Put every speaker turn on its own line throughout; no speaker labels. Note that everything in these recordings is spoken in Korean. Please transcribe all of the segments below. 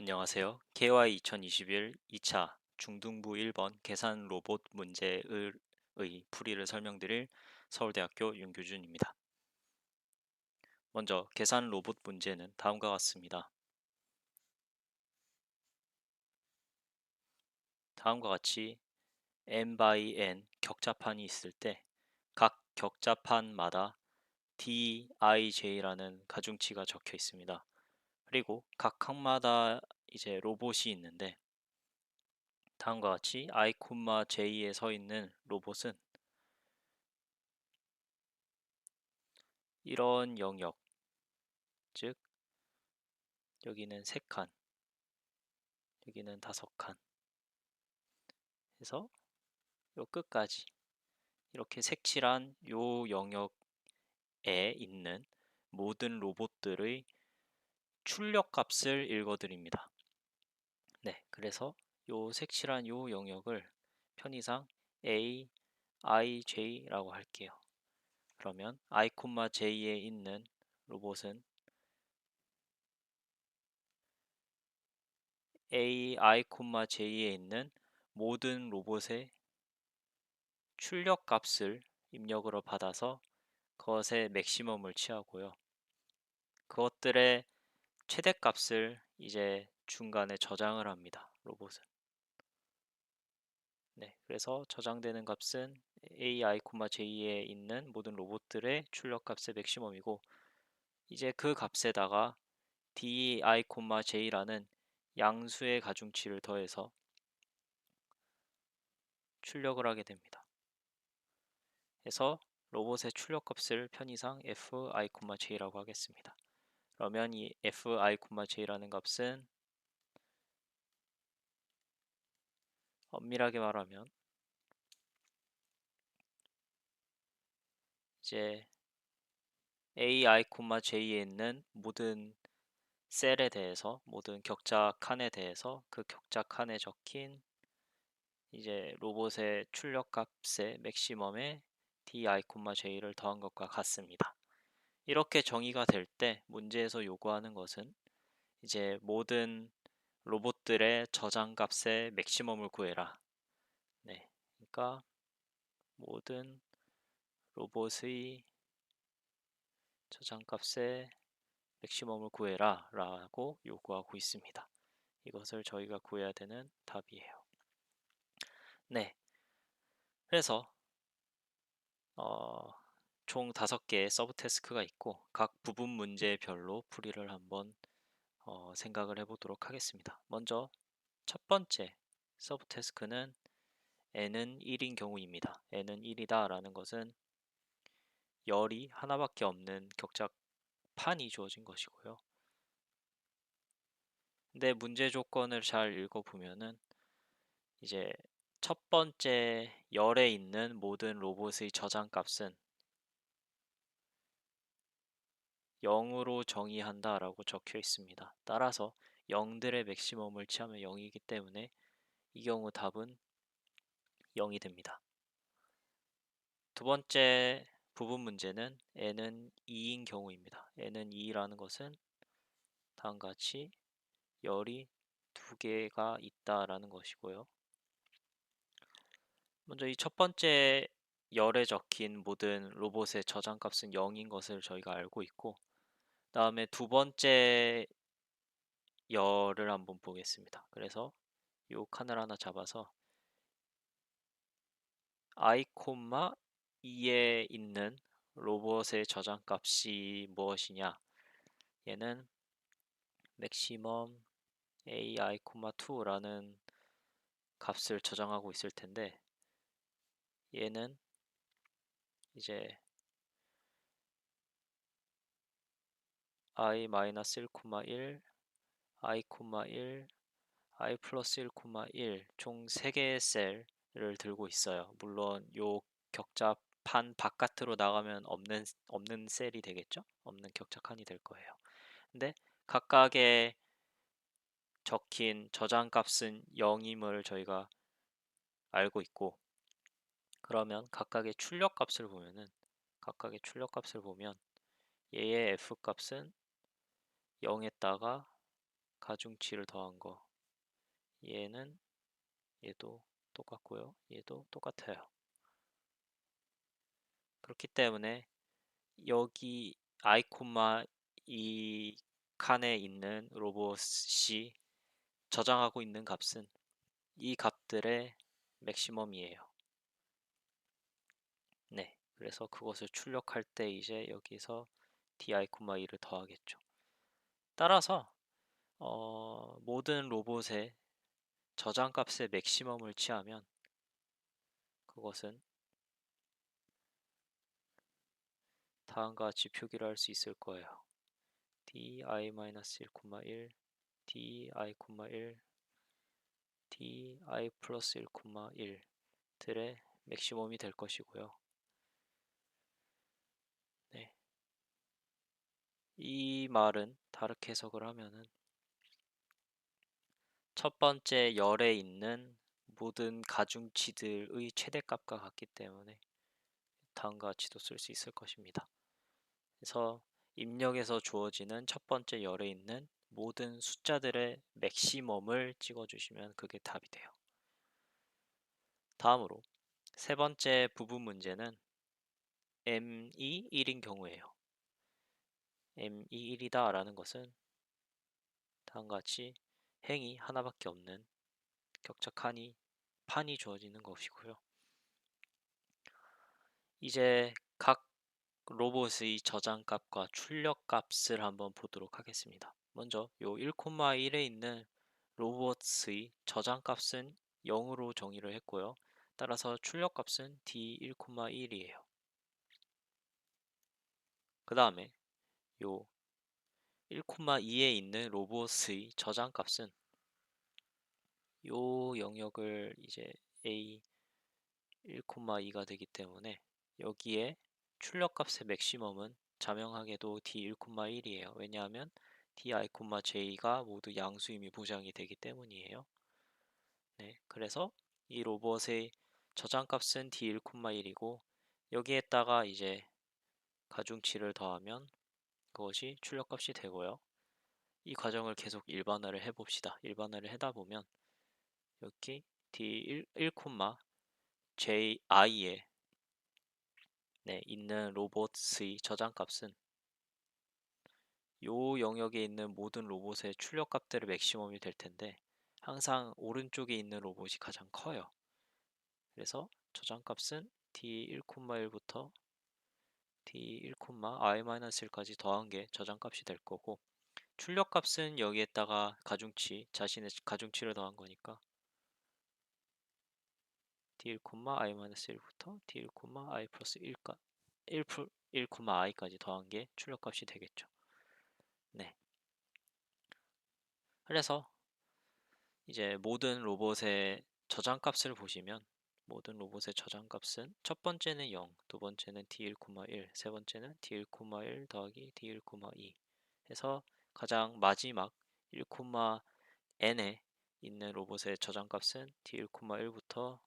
안녕하세요. KY 2021 2차 중등부 1번 계산 로봇 문제의 풀이를 설명드릴 서울대학교 윤규준입니다. 먼저 계산 로봇 문제는 다음과 같습니다. 다음과 같이 n by n 격자판이 있을 때 각 격자판마다 dij라는 가중치가 적혀 있습니다. 그리고 각 칸마다 이제 로봇이 있는데 다음과 같이 i, j에 서 있는 로봇은 이런 영역, 즉 여기는 3칸, 여기는 5칸 해서 요 끝까지 이렇게 색칠한 요 영역에 있는 모든 로봇들의 출력 값을 읽어드립니다. 네, 그래서 요 색칠한 요 영역을 편의상 A, I, J라고 할게요. 그러면 I, J에 있는 로봇은 A, I, J에 있는 모든 로봇의 출력 값을 입력으로 받아서 그것의 맥시멈을 취하고요. 그것들의 최대값을 이제 중간에 저장을 합니다. 로봇은. 네, 그래서 저장되는 값은 AI, J에 있는 모든 로봇들의 출력 값의 맥시멈이고 이제 그 값에다가 DI, J라는 양수의 가중치를 더해서 출력을 하게 됩니다. 그래서 로봇의 출력 값을 편의상 FI, J라고 하겠습니다. 그러면 이 FI, J라는 값은 엄밀하게 말하면 이제 AI, J에 있는 모든 셀에 대해서 모든 격자 칸에 대해서 그 격자 칸에 적힌 이제 로봇의 출력 값의 맥시멈에 DI, J를 더한 것과 같습니다. 이렇게 정의가 될 때 문제에서 요구하는 것은 이제 모든 로봇들의 저장 값의 맥시멈을 구해라. 네, 그러니까 모든 로봇의 저장값의 맥시멈을 구해라 라고 요구하고 있습니다. 이것을 저희가 구해야 되는 답이에요. 네, 그래서 총 5개의 서브 태스크가 있고 각 부분 문제별로 풀이를 한번 생각을 해보도록 하겠습니다. 먼저 첫 번째 서브 태스크는 n은 1인 경우입니다. n은 1이다 라는 것은 열이 하나밖에 없는 격자판이 주어진 것이고요. 근데 문제 조건을 잘 읽어보면은 이제 첫 번째 열에 있는 모든 로봇의 저장값은 0으로 정의한다 라고 적혀 있습니다. 따라서 0들의 맥시멈을 취하면 0이기 때문에 이 경우 답은 0이 됩니다. 두 번째 부분 문제는 n은 2인 경우입니다. n은 2라는 것은 다음과 같이 열이 2개가 있다라는 것이고요. 먼저 이 첫 번째 열에 적힌 모든 로봇의 저장값은 0인 것을 저희가 알고 있고 다음에 두 번째 열을 한번 보겠습니다. 그래서 이 칸을 하나 잡아서 i, 2에 있는 로봇의 저장값이 무엇이냐? 얘는 maximum ai, 2라는 값을 저장하고 있을 텐데 얘는 이제 i-1,1, i, 1, i 플러스 1, 1 총 3개의 셀을 들고 있어요. 물론 요 격자판 바깥으로 나가면 없는 셀이 되겠죠? 없는 격자 칸이 될 거예요. 근데 각각의 적힌 저장값은 0임을 저희가 알고 있고 그러면 각각의 출력값을 보면 얘의 f 값은 0에다가 가중치를 더한 거. 얘는 얘도 똑같고요. 얘도 똑같아요. 그렇기 때문에 여기 i, 이 칸에 있는 로봇이 저장하고 있는 값은 이 값들의 맥시멈이에요. 네, 그래서 그것을 출력할 때 이제 여기서 di,2를 더하겠죠. 따라서 모든 로봇의 저장값의 맥시멈을 취하면 그것은 다음과 같이 표기를 할 수 있을 거예요. di-1,1 di,1 di 플러스 1,1 들의 맥시멈이 될 것이고요. 네. 이 말은 다르게 해석을 하면은 첫 번째 열에 있는 모든 가중치들의 최대값과 같기 때문에 다음과 같이도 쓸 수 있을 것입니다. 그래서 입력에서 주어지는 첫 번째 열에 있는 모든 숫자들의 맥시멈을 찍어주시면 그게 답이 돼요. 다음으로 세 번째 부분 문제는 m이 1인 경우예요. m이 1이다 라는 것은 다음과 같이 행이 하나밖에 없는 격자 판이 주어지는 것이고요. 이제 각 로봇의 저장값과 출력값을 한번 보도록 하겠습니다. 먼저 요 1,1에 있는 로봇의 저장값은 0으로 정의를 했고요. 따라서 출력값은 d1,1이에요. 그 다음에 요 1,2에 있는 로봇의 저장값은 요 영역을 이제 a 1,2가 되기 때문에 여기에 출력값의 맥시멈은 자명하게도 d1,1이에요. 왜냐하면 di,j가 모두 양수임이 보장이 되기 때문이에요. 네, 그래서 이 로봇의 저장값은 d1,1이고 여기에다가 이제 가중치를 더하면 그것이 출력값이 되고요. 이 과정을 계속 일반화를 해봅시다. 일반화를 하다 보면 여기 d1,ji에 네, 있는 로봇의 저장값은 요 영역에 있는 모든 로봇의 출력값들의 맥시멈이 될 텐데 항상 오른쪽에 있는 로봇이 가장 커요. 그래서 저장값은 d1,1부터 d1,i-1까지 더한 게 저장값이 될 거고 출력값은 여기에다가 자신의 가중치를 더한 거니까 d1,i-1부터 d1,i 플러스 1,i까지 더한 게 출력값이 되겠죠. 네. 그래서 이제 모든 로봇의 저장값을 보시면 모든 로봇의 저장값은 첫 번째는 0, 두 번째는 d1,1, 세 번째는 d1,1 더하기 d1,2 해서 가장 마지막 1,n에 있는 로봇의 저장값은 d1,1부터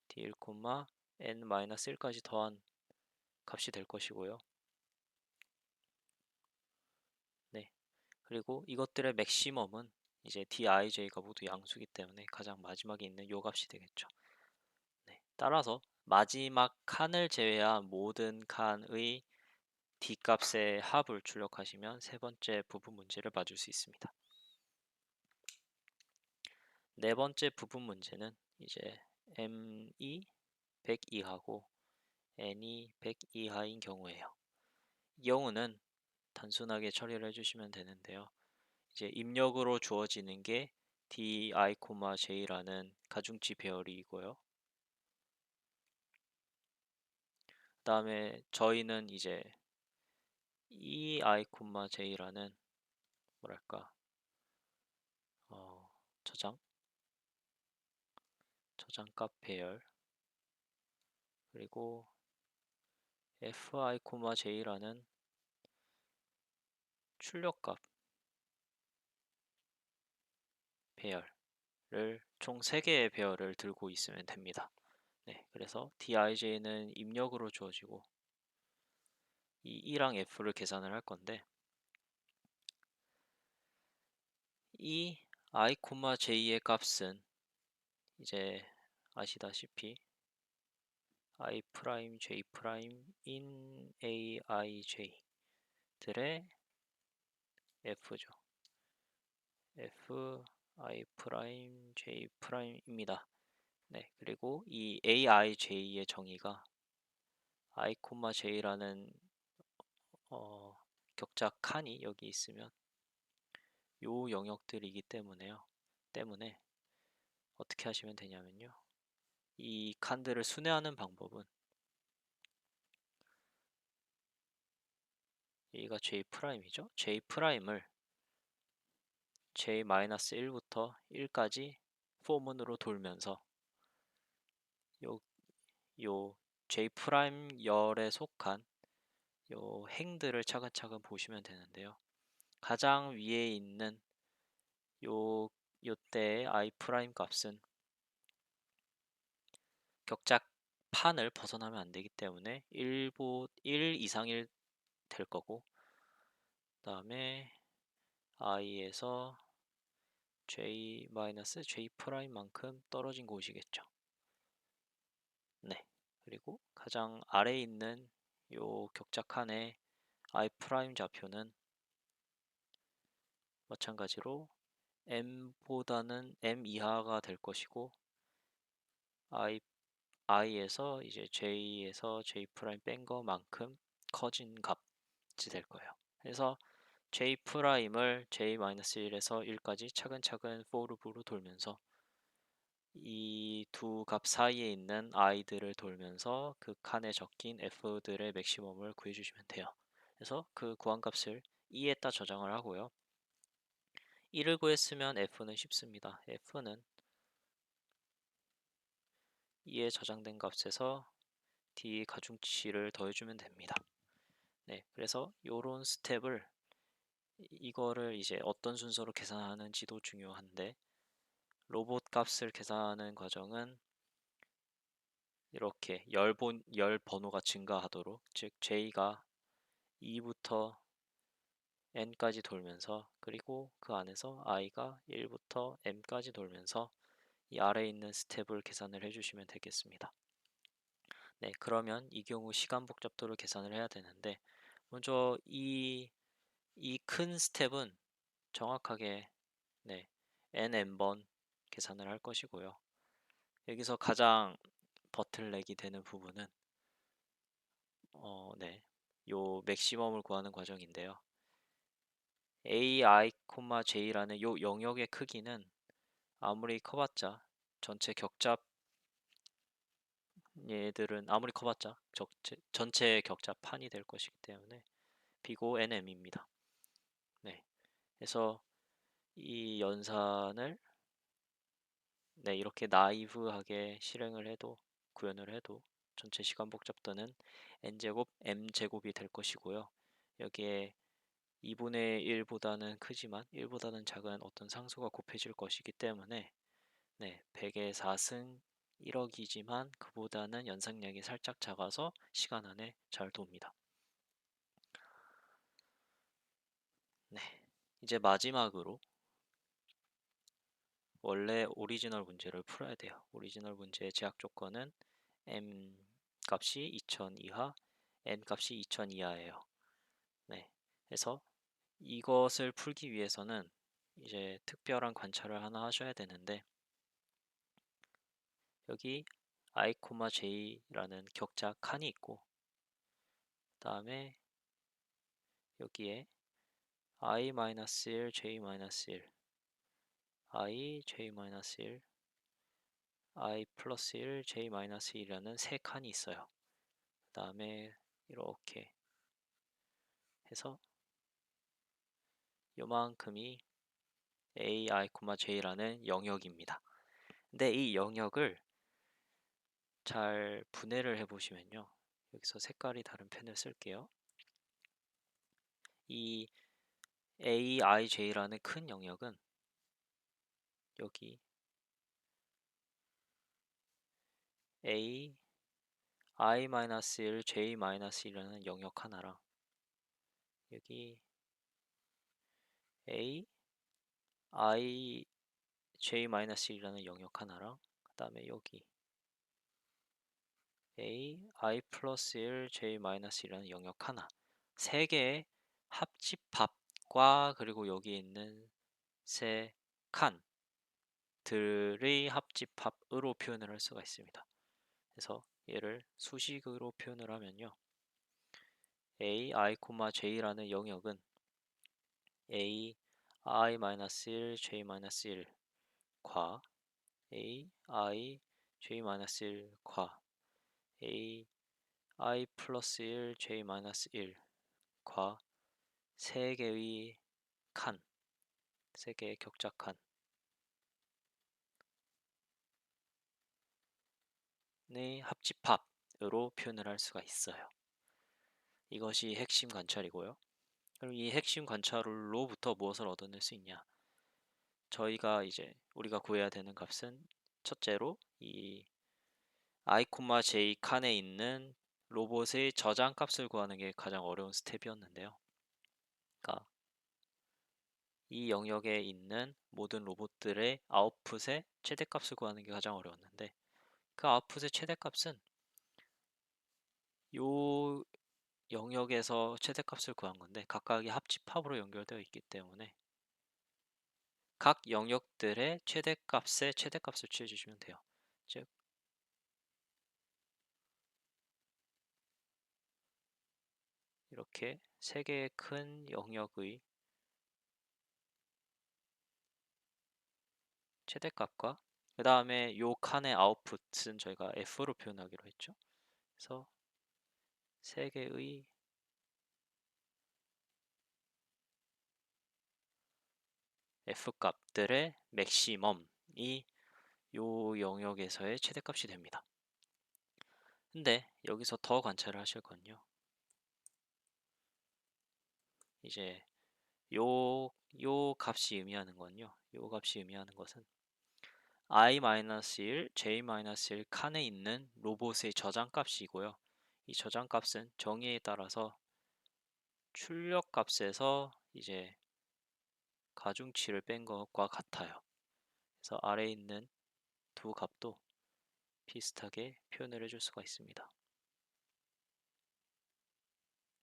d1,n-1까지 더한 값이 될 것이고요. 네. 그리고 이것들의 맥시멈은 이제 dij가 모두 양수기 때문에 가장 마지막에 있는 요 값이 되겠죠. 네. 따라서 마지막 칸을 제외한 모든 칸의 d값의 합을 출력하시면 세 번째 부분 문제를 맞을 수 있습니다. 네 번째 부분 문제는 이제 m이 100 이하고 n이 100 이하인 경우예요. 이 경우는 단순하게 처리를 해주시면 되는데요. 이제 입력으로 주어지는 게 di,j라는 가중치 배열이고요. 그 다음에 저희는 이제 이 i,j라는 뭐랄까 저장값 배열 그리고 fi,j라는 출력값 배열을 총 3개의 배열을 들고 있으면 됩니다. 네, 그래서 dij는 입력으로 주어지고 이 e랑 f를 계산을 할 건데 이 i, j의 값은 이제 아시다시피 i 프라임, j 프라임 in a, i, j 들의 f죠. f i 프라임, j 프라임입니다. 네, 그리고 이 a, i, j의 정의가 i, j라는 격자 칸이 여기 있으면 요 영역들이기 때문에 어떻게 하시면 되냐면요. 이 칸들을 순회하는 방법은 여기가 J'이죠. J'을 J-1부터 1까지 포문으로 돌면서 요, 요 J'열에 속한 요 행들을 차근차근 보시면 되는데요. 가장 위에 있는 요 요때의 i 프라임 값은 격자 판을 벗어나면 안 되기 때문에 1 이상일 될 거고, 그 다음에 i에서 j 프라임만큼 떨어진 곳이겠죠. 네. 그리고 가장 아래에 있는 요 격자 칸의 i 프라임 좌표는 마찬가지로 m보다는 m 이하가 될 것이고, i에서 이제 j에서 j 프라임 뺀 거만큼 커진 값이 될 거예요. 그래서 j 프라임을 j-1에서 1까지 차근차근 for loop으로 돌면서 이 두 값 사이에 있는 i들을 돌면서 그 칸에 적힌 f들의 맥시멈을 구해주시면 돼요. 그래서 그 구한 값을 2에다 저장을 하고요. 1을 구했으면 f는 쉽습니다. f는 2에 저장된 값에서 d 가중치를 더해주면 됩니다. 네, 그래서 요런 스텝을 이거를 이제 어떤 순서로 계산하는지도 중요한데, 로봇 값을 계산하는 과정은 이렇게 열 번호가 증가하도록, 즉 j가 2부터 n까지 돌면서, 그리고 그 안에서 i가 1부터 m까지 돌면서 이 아래에 있는 스텝을 계산을 해주시면 되겠습니다. 네, 그러면 이 경우 시간 복잡도를 계산을 해야 되는데, 먼저 이 큰 스텝은 정확하게 네, n번 계산을 할 것이고요. 여기서 가장 버틀넥이 되는 부분은 네, 요 맥시멈을 구하는 과정인데요. ai, j라는 요 영역의 크기는 아무리 커봤자 전체 격자 얘들은 아무리 커봤자 전체 격자 판이 될 것이기 때문에 비고 nm입니다. 네, 그래서 이 연산을 네, 이렇게 나이브하게 실행을 해도, 구현을 해도 전체 시간 복잡도는 n제곱 m제곱이 될 것이고요. 여기에 2분의 1보다는 크지만 1보다는 작은 어떤 상수가 곱해질 것이기 때문에 네, 100의 4승 1억이지만 그보다는 연상량이 살짝 작아서 시간 안에 잘 돕니다. 네, 이제 마지막으로 원래 오리지널 문제를 풀어야 돼요. 오리지널 문제의 제약 조건은 m 값이 2000 이하, n 값이 2000 이하예요. 네, 그래서 이것을 풀기 위해서는 이제 특별한 관찰을 하나 하셔야 되는데, 여기 i, j라는 격자 칸이 있고, 그 다음에 여기에 i-1, j-1, i, j-1, i 플러스 1, j-1이라는 세 칸이 있어요. 그 다음에 이렇게 해서 요만큼이 a, i, j라는 영역입니다. 근데 이 영역을 잘 분해를 해보시면요. 여기서 색깔이 다른 펜을 쓸게요. 이 a, i, j라는 큰 영역은 여기 a, i-1, j-1이라는 영역 하나랑 여기 a, i j-1이라는 영역 하나랑 그 다음에 여기 a i 플러스 1 j-1이라는 영역 하나, 세 개의 합집합과 그리고 여기 있는 세 칸들의 합집합으로 표현을 할 수가 있습니다. 그래서 얘를 수식으로 표현을 하면요, a i, j라는 영역은 a i-1 j-1과 a i j-1과 a i 플러스 1 j-1과 세 개의 칸, 세 개의 격자 칸의 합집합으로 표현을 할 수가 있어요. 이것이 핵심 관찰이고요. 그럼 이 핵심 관찰로부터 무엇을 얻어낼 수 있냐? 저희가 이제 우리가 구해야 되는 값은 첫째로 이 i, j 칸에 있는 로봇의 저장값을 구하는 게 가장 어려운 스텝이었는데요. 그러니까 이 영역에 있는 모든 로봇들의 아웃풋의 최대값을 구하는 게 가장 어려웠는데, 그 아웃풋의 최대값은 요 영역에서 최대값을 구한 건데 각각이 합집합으로 연결되어 있기 때문에 각 영역들의 최대값의 최대값을 취해주시면 돼요. 즉 이렇게 세 개의 큰 영역의 최대값과 그 다음에 요 칸의 아웃풋은 저희가 F로 표현하기로 했죠. 그래서 세 개의 F 값들의 맥시멈이 요 영역에서의 최대값이 됩니다. 근데 여기서 더 관찰을 하실 건요, 이제 요 값이 의미하는 건요, 요 값이 의미하는 것은 i-1, j-1 칸에 있는 로봇의 저장값이고요. 이 저장값은 정의에 따라서 출력값에서 이제 가중치를 뺀 것과 같아요. 그래서 아래에 있는 두 값도 비슷하게 표현을 해줄 수가 있습니다.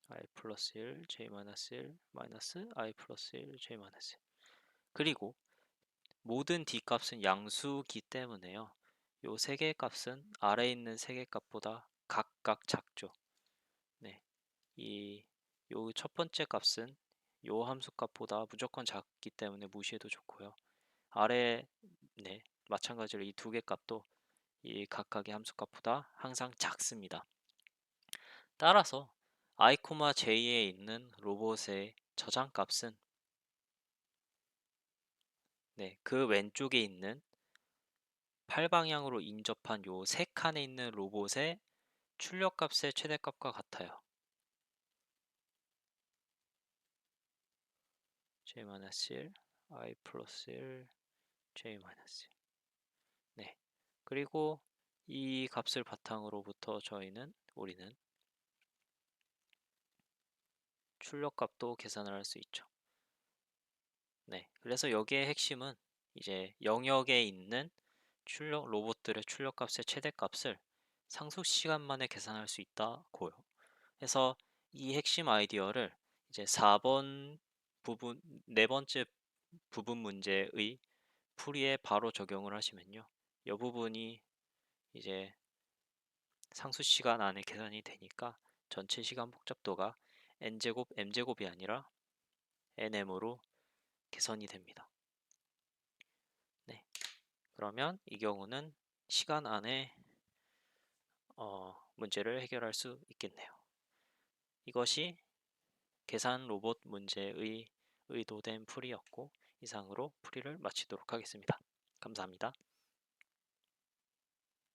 i 플러스 1, j-1, 마이너스 i 플러스 1, j-1. 그리고 모든 d 값은 양수기 때문에요, 요 세 개의 값은 아래에 있는 세 개 값보다 각각 작죠. 네, 요 첫 번째 값은 요 함수 값보다 무조건 작기 때문에 무시해도 좋고요. 아래, 네, 마찬가지로 이 두 개 값도 이 각각의 함수 값보다 항상 작습니다. 따라서 i, j에 있는 로봇의 저장값은, 네, 그 왼쪽에 있는 8방향으로 인접한 요 세 칸에 있는 로봇의 출력값의 최대값과 같아요. j-1, i 플러스 1, j-1. 네. 그리고 이 값을 바탕으로부터 우리는 출력값도 계산을 할 수 있죠. 네. 그래서 여기의 핵심은 이제 영역에 있는 로봇들의 출력값의 최대값을 상수 시간 만에 계산할 수 있다고요. 그래서 이 핵심 아이디어를 이제 4번 부분, 네 번째 부분 문제의 풀이에 바로 적용을 하시면요, 이 부분이 이제 상수 시간 안에 계산이 되니까 전체 시간 복잡도가 n제곱 m제곱이 아니라 nm으로 개선이 됩니다. 네, 그러면 이 경우는 시간 안에 문제를 해결할 수 있겠네요. 이것이 계산 로봇 문제의 의도된 풀이였고, 이상으로 풀이를 마치도록 하겠습니다. 감사합니다.